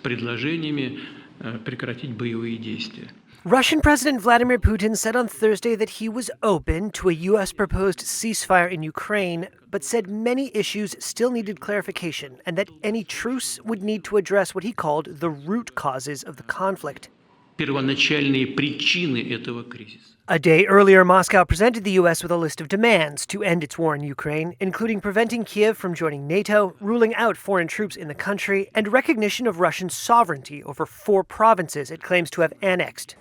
предложениями прекратить боевые действия. Russian President Vladimir Putin said on Thursday that he was open to a U.S. proposed ceasefire in Ukraine, but said many issues still needed clarification and that any truce would need to address what he called the root causes of the conflict. Первоначальные причины этого кризиса. A day earlier, Moscow presented the U.S. with a list of demands to end its war in Ukraine, including preventing Kiev from joining NATO, ruling out foreign troops in the country, and recognition of Russian sovereignty over 4 provinces it claims to have annexed.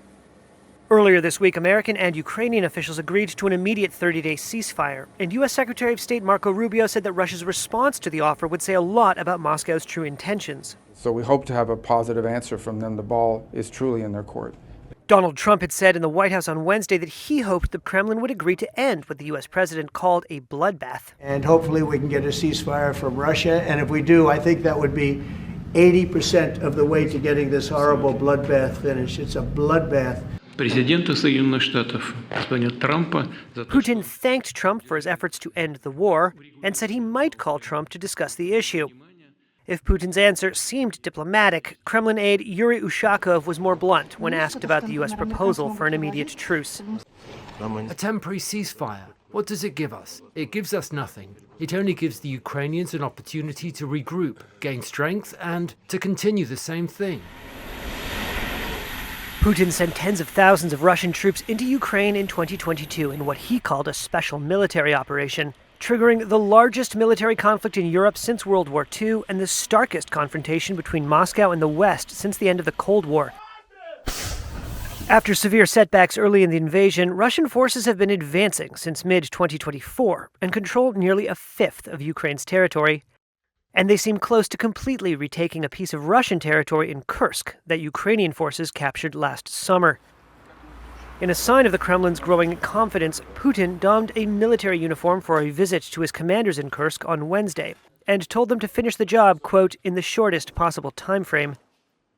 Earlier this week, American and Ukrainian officials agreed to an immediate 30-day ceasefire, and U.S. Secretary of State Marco Rubio said that Russia's response to the offer would say a lot about Moscow's true intentions. So we hope to have a positive answer from them. The ball is truly in their court. Donald Trump had said in the White House on Wednesday that he hoped the Kremlin would agree to end what the U.S. president called a bloodbath. And hopefully we can get a ceasefire from Russia, and if we do, I think that would be 80% of the way to getting this horrible bloodbath finished. It's a bloodbath. Президента Соединенных Штатов, господина Трампа, Putin thanked Trump for his efforts to end the war and said he might call Trump to discuss the issue. If Putin's answer seemed diplomatic, Kremlin aide Yuri Ushakov was more blunt when asked about the U.S. proposal for an immediate truce. A temporary ceasefire. What does it give us? It gives us nothing. It only gives the Ukrainians an opportunity to regroup, gain strength, and to continue the same thing. Putin sent tens of thousands of Russian troops into Ukraine in 2022 in what he called a special military operation, triggering the largest military conflict in Europe since World War II and the starkest confrontation between Moscow and the West since the end of the Cold War. After severe setbacks early in the invasion, Russian forces have been advancing since mid-2024 and control nearly a fifth of Ukraine's territory. And they seem close to completely retaking a piece of Russian territory in Kursk that Ukrainian forces captured last summer. In a sign of the Kremlin's growing confidence, Putin donned a military uniform for a visit to his commanders in Kursk on Wednesday and told them to finish the job, quote, in the shortest possible time frame.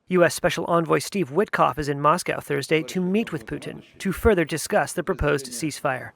U.S. Special Envoy Steve Witkoff is in Moscow Thursday to meet with Putin to further discuss the proposed ceasefire.